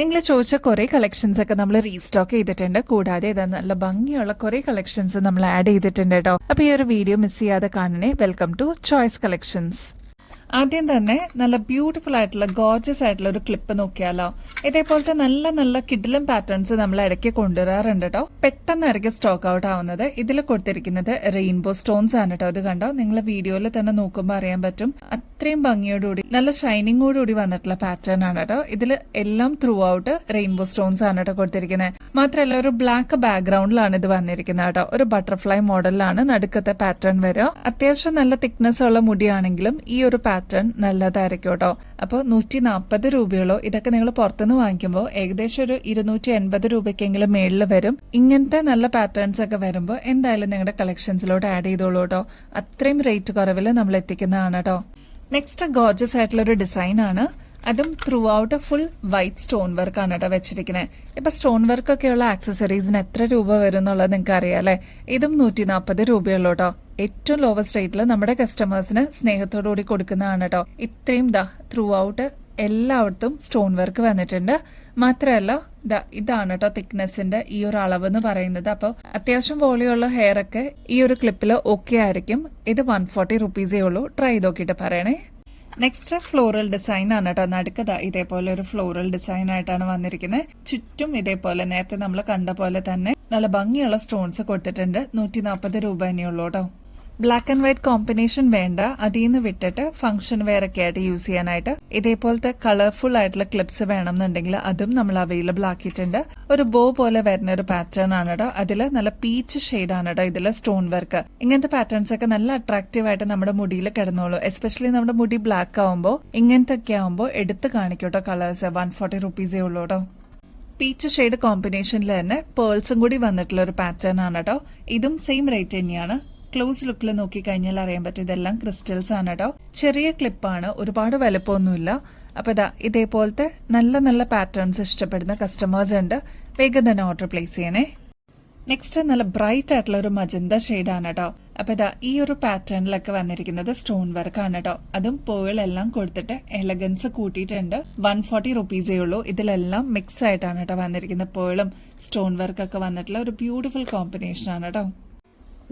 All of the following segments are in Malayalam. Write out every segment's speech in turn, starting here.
നിങ്ങൾ ചോദിച്ച കുറേ കളക്ഷൻസ് ഒക്കെ നമ്മൾ റീസ്റ്റോക്ക് ചെയ്തിട്ടുണ്ട്. കൂടാതെ ഇത് നല്ല ഭംഗിയുള്ള കുറേ കളക്ഷൻസ് നമ്മൾ ആഡ് ചെയ്തിട്ടുണ്ട് കേട്ടോ. അപ്പൊ ഈ ഒരു വീഡിയോ മിസ് ചെയ്യാതെ കാണണേ. Welcome to choice collections. ആദ്യം തന്നെ നല്ല ബ്യൂട്ടിഫുൾ ആയിട്ടുള്ള ഗോർജസ് ആയിട്ടുള്ള ഒരു ക്ലിപ്പ് നോക്കിയാലോ. ഇതേപോലത്തെ നല്ല നല്ല കിഡിലും പാറ്റേൺസ് നമ്മൾ ഇടയ്ക്ക് കൊണ്ടുവരാറുണ്ട് കേട്ടോ. പെട്ടെന്നായിരിക്കും സ്റ്റോക്ക് ഔട്ട് ആവുന്നത്. ഇതിൽ കൊടുത്തിരിക്കുന്നത് റെയിൻബോ സ്റ്റോൺസ് ആണ് കേട്ടോ. ഇത് കണ്ടോ, നിങ്ങൾ വീഡിയോയിൽ തന്നെ നോക്കുമ്പോൾ അറിയാൻ പറ്റും. അത്രയും ഭംഗിയോടുകൂടി നല്ല ഷൈനിങ്ങോടുകൂടി വന്നിട്ടുള്ള പാറ്റേൺ ആണ് കേട്ടോ. ഇതിൽ എല്ലാം ത്രൂ ഔട്ട് റെയിൻബോ സ്റ്റോൺസ് ആണ് കേട്ടോ കൊടുത്തിരിക്കുന്നത്. മാത്രമല്ല ഒരു ബ്ലാക്ക് ബാക്ക്ഗ്രൗണ്ടിലാണ് ഇത് വന്നിരിക്കുന്നത് കേട്ടോ. ഒരു ബട്ടർഫ്ലൈ മോഡലിലാണ് നടുക്കത്തെ പാറ്റേൺ വരിക. അത്യാവശ്യം നല്ല തിക്നെസ് ഉള്ള മുടിയാണെങ്കിലും ഈ ഒരു പാറ്റേൺ നല്ലതായിരിക്കും കേട്ടോ. അപ്പോൾ 140 രൂപയോളോ. ഇതൊക്കെ നിങ്ങൾ പുറത്തുനിന്ന് വാങ്ങിക്കുമ്പോൾ ഏകദേശം ഒരു 280 രൂപയ്ക്കെങ്കിലും മേളിൽ വരും. ഇങ്ങനത്തെ നല്ല പാറ്റേൺസ് ഒക്കെ വരുമ്പോൾ എന്തായാലും നിങ്ങളുടെ കളക്ഷൻസിലോട്ട് ആഡ് ചെയ്തോളൂ കേട്ടോ. അത്രയും റേറ്റ് കുറവിൽ നമ്മൾ എത്തിക്കുന്നതാണ് കേട്ടോ. നെക്സ്റ്റ് ഗോർജസ് ആയിട്ടുള്ള ഒരു ഡിസൈൻ ആണ്. അതും through out full white stone work ആണ് കേട്ടോ വെച്ചിരിക്കുന്നത്. ഇപ്പൊ സ്റ്റോൺ വർക്ക് ഒക്കെയുള്ള ആക്സസറീസിന് എത്ര രൂപ വരും എന്നുള്ളത് നിങ്ങൾക്ക് അറിയാം അല്ലെ. ഇതും 140 രൂപയുള്ളൂ കേട്ടോ. ഏറ്റവും ലോവസ്റ്റ് റേറ്റിൽ നമ്മുടെ കസ്റ്റമേഴ്സിന് സ്നേഹത്തോടുകൂടി കൊടുക്കുന്നതാണ് കേട്ടോ. ഇത്രയും ത്രൂ ഔട്ട് എല്ലായിടത്തും സ്റ്റോൺ വർക്ക് വന്നിട്ടുണ്ട്. മാത്രമല്ല ഇതാണ് കേട്ടോ തിക്നെസിന്റെ ഈ ഒരു അളവ് എന്ന് പറയുന്നത്. അപ്പോൾ അത്യാവശ്യം വോളിയുള്ള ഹെയർ ഒക്കെ ഈ ഒരു ക്ലിപ്പിൽ ഓക്കെ ആയിരിക്കും. ഇത് 140 റുപ്പീസേ ഉള്ളൂ. ട്രൈ ചെയ്ത് നോക്കിയിട്ട് പറയണേ. നെക്സ്റ്റ് ഫ്ലോറൽ ഡിസൈൻ ആണ് കേട്ടോ. നടുക്കത ഇതേപോലെ ഒരു ഫ്ലോറൽ ഡിസൈൻ ആയിട്ടാണ് വന്നിരിക്കുന്നത്. ചുറ്റും ഇതേപോലെ നേരത്തെ നമ്മൾ കണ്ട പോലെ തന്നെ നല്ല ഭംഗിയുള്ള സ്റ്റോൺസ് കൊടുത്തിട്ടുണ്ട്. 140 രൂപ തന്നെയുള്ളൂ കേട്ടോ. ബ്ലാക്ക് ആൻഡ് വൈറ്റ് കോമ്പിനേഷൻ വേണ്ട, അതിൽ നിന്ന് വിട്ടിട്ട് ഫംഗ്ഷൻ വെയർ ഒക്കെ ആയിട്ട് യൂസ് ചെയ്യാനായിട്ട് ഇതേപോലത്തെ കളർഫുൾ ആയിട്ടുള്ള ക്ലിപ്സ് വേണമെന്നുണ്ടെങ്കിൽ അതും നമ്മൾ അവൈലബിൾ ആക്കിയിട്ടുണ്ട്. ഒരു ബോ പോലെ വരുന്ന ഒരു പാറ്റേൺ ആണ് കേട്ടോ. അതിൽ നല്ല പീച്ച് ഷെയ്ഡ് ആണ് കേട്ടോ ഇതിൽ സ്റ്റോൺ വർക്ക്. ഇങ്ങനത്തെ പാറ്റേൺസ് ഒക്കെ നല്ല അട്രാക്റ്റീവ് ആയിട്ട് നമ്മുടെ മുടിയിൽ കിടന്നോളൂ. എസ്പെഷ്യലി നമ്മുടെ മുടി ബ്ലാക്ക് ആവുമ്പോൾ ഇങ്ങനത്തെ ഒക്കെ ആവുമ്പോൾ എടുത്ത് കാണിക്കട്ടോ കളേഴ്സ്. 140 റുപ്പീസേ ഉള്ളൂ കേട്ടോ. പീച്ച് ഷെയ്ഡ് കോമ്പിനേഷനിൽ തന്നെ പേൾസും കൂടി വന്നിട്ടുള്ള ഒരു പാറ്റേൺ ആണ് കേട്ടോ. ഇതും സെയിം റേറ്റ് തന്നെയാണ്. ക്ലോസ് ലുക്കിൽ നോക്കിക്കഴിഞ്ഞാൽ അറിയാൻ പറ്റും ഇതെല്ലാം ക്രിസ്റ്റൽസ് ആണ് കേട്ടോ. ചെറിയ ക്ലിപ്പാണ്, ഒരുപാട് വലുപ്പമൊന്നുമില്ല. അപ്പൊ ഇതേപോലത്തെ നല്ല നല്ല പാറ്റേൺസ് ഇഷ്ടപ്പെടുന്ന കസ്റ്റമേഴ്സ് ഉണ്ട്. വേഗം തന്നെ ഓർഡർ പ്ലേസ് ചെയ്യണേ. നെക്സ്റ്റ് നല്ല ബ്രൈറ്റ് ആയിട്ടുള്ള ഒരു മജന്ത ഷെയ്ഡാണ് കേട്ടോ. അപ്പൊ ഈ ഒരു പാറ്റേണിലൊക്കെ വന്നിരിക്കുന്നത് സ്റ്റോൺ വർക്ക് ആണ് കേട്ടോ. അതും പേളെല്ലാം കൊടുത്തിട്ട് എലഗൻസ് കൂട്ടിയിട്ടുണ്ട്. 140 റുപ്പീസേ ഉള്ളൂ. ഇതിലെല്ലാം മിക്സ് ആയിട്ടാണ് കേട്ടോ വന്നിരിക്കുന്നത്. പേളും സ്റ്റോൺ വർക്കൊക്കെ വന്നിട്ടുള്ള ഒരു ബ്യൂട്ടിഫുൾ കോമ്പിനേഷൻ ആണ് കേട്ടോ.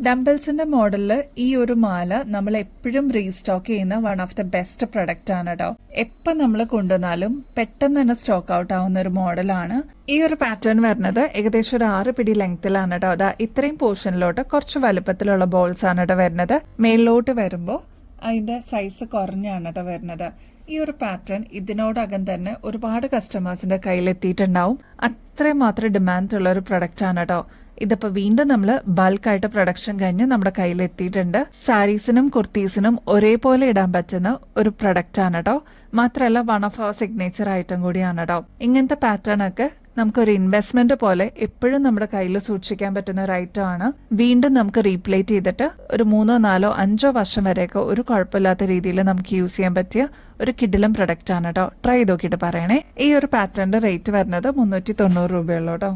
ഡംബിൾസിന്റെ മോഡലില് ഈ ഒരു മാല നമ്മൾ എപ്പോഴും റീസ്റ്റോക്ക് ചെയ്യുന്ന one of the best product ആണ് കേട്ടോ. എപ്പോൾ നമ്മൾ കൊണ്ടുവന്നാലും പെട്ടെന്ന് തന്നെ സ്റ്റോക്ക് ഔട്ട് ആവുന്ന ഒരു മോഡലാണ്. ഈ ഒരു പാറ്റേൺ വരുന്നത് ഏകദേശം ഒരു 6 പിടി ലെങ്ത്തിലാണ് കേട്ടോ. ഇത്രയും പോർഷനിലോട്ട് കുറച്ച് വലുപ്പത്തിലുള്ള ബോൾസ് ആണ് കേട്ടോ വരുന്നത്. മേളിലോട്ട് വരുമ്പോൾ അതിന്റെ സൈസ് കുറഞ്ഞാണ് കേട്ടോ വരുന്നത്. ഈ ഒരു പാറ്റേൺ ഇതിനോടകം തന്നെ ഒരുപാട് കസ്റ്റമേഴ്സിന്റെ കയ്യിലെത്തിയിട്ടുണ്ടാവും. അത്രയും മാത്രം ഡിമാൻഡ് ഉള്ള ഒരു പ്രൊഡക്റ്റ് ആണ് കേട്ടോ. ഇതിപ്പോ വീണ്ടും നമ്മൾ ബൾക്കായിട്ട് പ്രൊഡക്ഷൻ കഴിഞ്ഞ് നമ്മുടെ കയ്യിൽ എത്തിയിട്ടുണ്ട്. സാരീസിനും കുർത്തീസിനും ഒരേപോലെ ഇടാൻ പറ്റുന്ന ഒരു പ്രൊഡക്റ്റ് ആണ് കേട്ടോ. മാത്രമല്ല one of our signature item കൂടിയാണ് കേട്ടോ. ഇങ്ങനത്തെ പാറ്റേൺ ഒക്കെ നമുക്കൊരു ഇൻവെസ്റ്റ്മെന്റ് പോലെ എപ്പോഴും നമ്മുടെ കയ്യിൽ സൂക്ഷിക്കാൻ പറ്റുന്ന ഒരു ഐറ്റം ആണ്. വീണ്ടും നമുക്ക് റീപ്ലേറ്റ് ചെയ്തിട്ട് ഒരു 3, 4, 5 വർഷം വരെയൊക്കെ ഒരു കുഴപ്പമില്ലാത്ത രീതിയിൽ നമുക്ക് യൂസ് ചെയ്യാൻ പറ്റിയ ഒരു കിഡിലും പ്രൊഡക്റ്റ് ആണ് കേട്ടോ. ട്രൈ ചെയ്ത് നോക്കിയിട്ട് പറയണേ. ഈ ഒരു പാറ്റേണിന്റെ റേറ്റ് വരുന്നത് 390 രൂപയുള്ളൂ കേട്ടോ.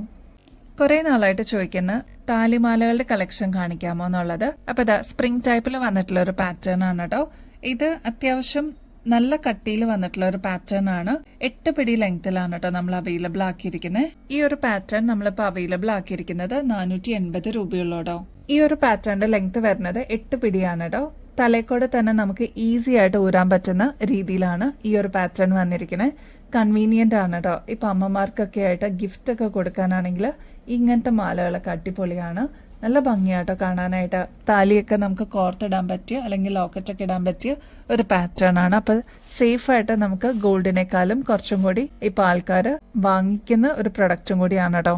കുറെ നാളായിട്ട് ചോദിക്കുന്ന താലിമാലകളുടെ കളക്ഷൻ കാണിക്കാമോ എന്നുള്ളത്. അപ്പൊ സ്പ്രിംഗ് ടൈപ്പിൽ വന്നിട്ടുള്ള ഒരു പാറ്റേൺ ആണ് കേട്ടോ. ഇത് അത്യാവശ്യം നല്ല കട്ടിയിൽ വന്നിട്ടുള്ള ഒരു പാറ്റേൺ ആണ്. 8 പിടി ലെങ്ത്തിലാണ് കേട്ടോ നമ്മൾ അവൈലബിൾ ആക്കിയിരിക്കുന്നത്. ഈ ഒരു പാറ്റേൺ നമ്മളിപ്പോൾ അവൈലബിൾ ആക്കിയിരിക്കുന്നത് 480 രൂപയുള്ളൂ കേട്ടോ. ഈ ഒരു പാറ്റേണിന്റെ ലെങ്ത് വരുന്നത് 8 പിടിയാണ് കേട്ടോ. തലക്കോടെ തന്നെ നമുക്ക് ഈസി ആയിട്ട് ഊരാൻ പറ്റുന്ന രീതിയിലാണ് ഈ ഒരു പാറ്റേൺ വന്നിരിക്കുന്നത്. കൺവീനിയന്റ് ആണ് കേട്ടോ. ഇപ്പൊ അമ്മമാർക്കൊക്കെ ആയിട്ട് ഗിഫ്റ്റ് ഒക്കെ കൊടുക്കാനാണെങ്കിൽ ഇങ്ങനത്തെ മാലകളൊക്കെ അടിപൊളിയാണ്. നല്ല ഭംഗിയാട്ടോ കാണാനായിട്ട്. താലിയൊക്കെ നമുക്ക് കോർത്തിടാൻ പറ്റിയ അല്ലെങ്കിൽ ലോക്കറ്റൊക്കെ ഇടാൻ പറ്റിയ ഒരു പാറ്റേൺ ആണ്. അപ്പൊ സേഫ് ആയിട്ട് നമുക്ക് ഗോൾഡിനേക്കാളും കുറച്ചും കൂടി ഇപ്പൊ ആൾക്കാർ വാങ്ങിക്കുന്ന ഒരു പ്രൊഡക്റ്റും കൂടിയാണ് കേട്ടോ.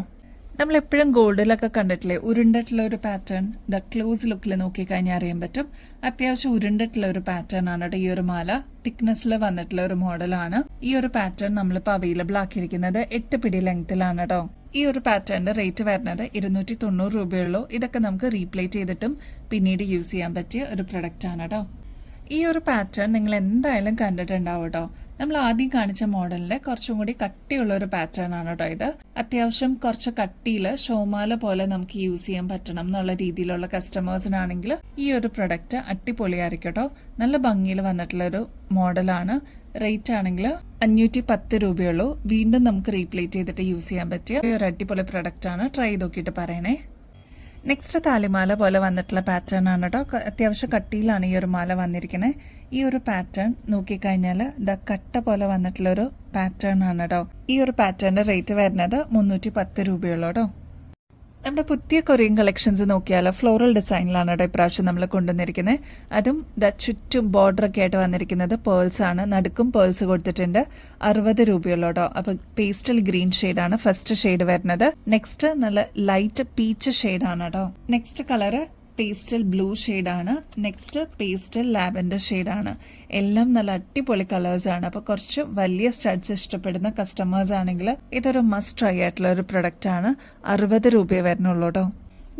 നമ്മൾ എപ്പോഴും ഗോൾഡിലൊക്കെ കണ്ടിട്ടില്ലേ ഉരുണ്ടിട്ടുള്ള ഒരു പാറ്റേൺ. ക്ലോസ് ലുക്കിൽ നോക്കിക്കഴിഞ്ഞാൽ അറിയാൻ പറ്റും. അത്യാവശ്യം ഉരുണ്ടിട്ടുള്ള ഒരു പാറ്റേൺ ആണ് കേട്ടോ ഈ ഒരു മാല. തിക്നെസ്സിൽ വന്നിട്ടുള്ള ഒരു മോഡലാണ്. ഈ ഒരു പാറ്റേൺ നമ്മളിപ്പോൾ അവൈലബിൾ ആക്കിയിരിക്കുന്നത് 8 പിടി ലെങ്ത്തിലാണ് കേട്ടോ. ഈ ഒരു പാറ്റേണിന്റെ റേറ്റ് വരുന്നത് 290 രൂപയുള്ളൂ. ഇതൊക്കെ നമുക്ക് റീപ്ലേറ്റ് ചെയ്തിട്ടും പിന്നീട് യൂസ് ചെയ്യാൻ പറ്റിയ ഒരു പ്രൊഡക്റ്റ് ആണ് കേട്ടോ. ഈ ഒരു പാറ്റേൺ നിങ്ങൾ എന്തായാലും കണ്ടിട്ടുണ്ടാവും കേട്ടോ. നമ്മൾ ആദ്യം കാണിച്ച മോഡലിന്റെ കുറച്ചും കൂടി കട്ടിയുള്ള ഒരു പാറ്റേൺ ആണ് കേട്ടോ ഇത്. അത്യാവശ്യം കുറച്ച് കട്ടിയിൽ ഷോമാല പോലെ നമുക്ക് യൂസ് ചെയ്യാൻ പറ്റണം എന്നുള്ള രീതിയിലുള്ള കസ്റ്റമേഴ്സിനാണെങ്കിൽ ഈ ഒരു പ്രൊഡക്റ്റ് അടിപൊളിയായിരിക്കും കേട്ടോ. നല്ല ഭംഗിയിൽ വന്നിട്ടുള്ള ഒരു മോഡലാണ്. റേറ്റ് ആണെങ്കിൽ 510 രൂപയുള്ളൂ. വീണ്ടും നമുക്ക് റീപ്ലേറ്റ് ചെയ്തിട്ട് യൂസ് ചെയ്യാൻ പറ്റിയ ഒരു അടിപൊളി പ്രൊഡക്റ്റ് ആണ്. ട്രൈ ചെയ്ത് നോക്കിയിട്ട് പറയണേ. നെക്സ്റ്റ് താലിമാല പോലെ വന്നിട്ടുള്ള പാറ്റേൺ ആണ് കേട്ടോ. അത്യാവശ്യം കട്ടിയിലാണ് ഈ ഒരു മാല വന്നിരിക്കുന്നത്. ഈ ഒരു പാറ്റേൺ നോക്കിക്കഴിഞ്ഞാൽ കട്ട പോലെ വന്നിട്ടുള്ള ഒരു പാറ്റേൺ ആണ് കേട്ടോ. ഈ ഒരു പാറ്റേണിന്റെ റേറ്റ് വരുന്നത് 310 രൂപയുള്ളൂ കേട്ടോ. നമ്മുടെ പുതിയ കൊറിയൻ കളക്ഷൻസ് നോക്കിയാൽ ഫ്ലോറൽ ഡിസൈനിലാണ് കേട്ടോ ഇപ്രാവശ്യം നമ്മൾ കൊണ്ടുവന്നിരിക്കുന്നത്. അതും ചുറ്റും ബോർഡറൊക്കെ ആയിട്ട് വന്നിരിക്കുന്നത് പേൾസ് ആണ്. നടുക്കും പേൾസ് കൊടുത്തിട്ടുണ്ട്. 60 രൂപയുള്ളൂ കേട്ടോ. അപ്പൊ പേസ്റ്റൽ ഗ്രീൻ ഷെയ്ഡാണ് ഫസ്റ്റ് ഷെയ്ഡ് വരുന്നത്. നെക്സ്റ്റ് നല്ല ലൈറ്റ് പീച്ച് ഷെയ്ഡാണ് കേട്ടോ. നെക്സ്റ്റ് കളറ് പേസ്റ്റൽ ബ്ലൂ ഷെയ്ഡാണ്. നെക്സ്റ്റ് പേസ്റ്റൽ ലാവൻഡർ ഷെയ്ഡാണ്. എല്ലാം നല്ല അടിപൊളി കളേഴ്സ് ആണ്. അപ്പോൾ കുറച്ച് വലിയ സ്റ്റഡ്സ് ഇഷ്ടപ്പെടുന്ന കസ്റ്റമേഴ്സ് ആണെങ്കിൽ ഇതൊരു മസ്റ്റ് ട്രൈ ആയിട്ടുള്ള ഒരു പ്രൊഡക്റ്റ് ആണ്. 60 രൂപയെ വരുന്നുള്ളൂ കേട്ടോ.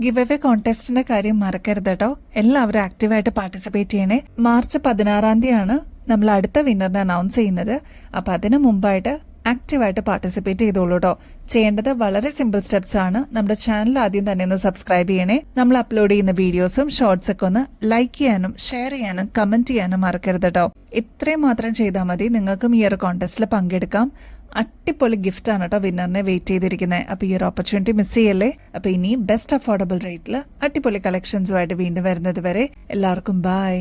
ഗിവ് അവേ കോൺടെസ്റ്റിന്റെ കാര്യം മറക്കരുത് കേട്ടോ. എല്ലാവരും ആക്റ്റീവായിട്ട് പാർട്ടിസിപ്പേറ്റ് ചെയ്യണേ. മാർച്ച് 16 തീയതിയാണ് നമ്മൾ അടുത്ത വിന്നറിനെ അനൗൺസ് ചെയ്യുന്നത്. അപ്പം അതിന് മുമ്പായിട്ട് ആക്റ്റീവായിട്ട് പാർട്ടിസിപ്പേറ്റ് ചെയ്തോളൂ കേട്ടോ. ചെയ്യേണ്ടത് വളരെ സിമ്പിൾ സ്റ്റെപ്സ് ആണ്. നമ്മുടെ ചാനൽ ആദ്യം തന്നെ ഒന്ന് സബ്സ്ക്രൈബ് ചെയ്യണേ. നമ്മൾ അപ്ലോഡ് ചെയ്യുന്ന വീഡിയോസും ഷോർട്സ് ഒക്കെ ഒന്ന് ലൈക്ക് ചെയ്യാനും ഷെയർ ചെയ്യാനും കമന്റ് ചെയ്യാനും മറക്കരുത് കേട്ടോ. ഇത്രയും മാത്രം ചെയ്താൽ മതി. നിങ്ങൾക്കും ഈ ഒരു കോൺടെസ്റ്റിൽ പങ്കെടുക്കാം. അടിപൊളി ഗിഫ്റ്റ് ആണ് കേട്ടോ വിന്നറിനെ വെയിറ്റ് ചെയ്തിരിക്കുന്നത്. അപ്പൊ ഈ ഒരു ഓപ്പർച്യൂണിറ്റി മിസ് ചെയ്യല്ലേ. അപ്പൊ ഇനി ബെസ്റ്റ് അഫോർഡബിൾ റേറ്റിൽ അടിപൊളി കളക്ഷൻസുമായിട്ട് വീണ്ടും വരുന്നത് വരെ എല്ലാവർക്കും ബൈ.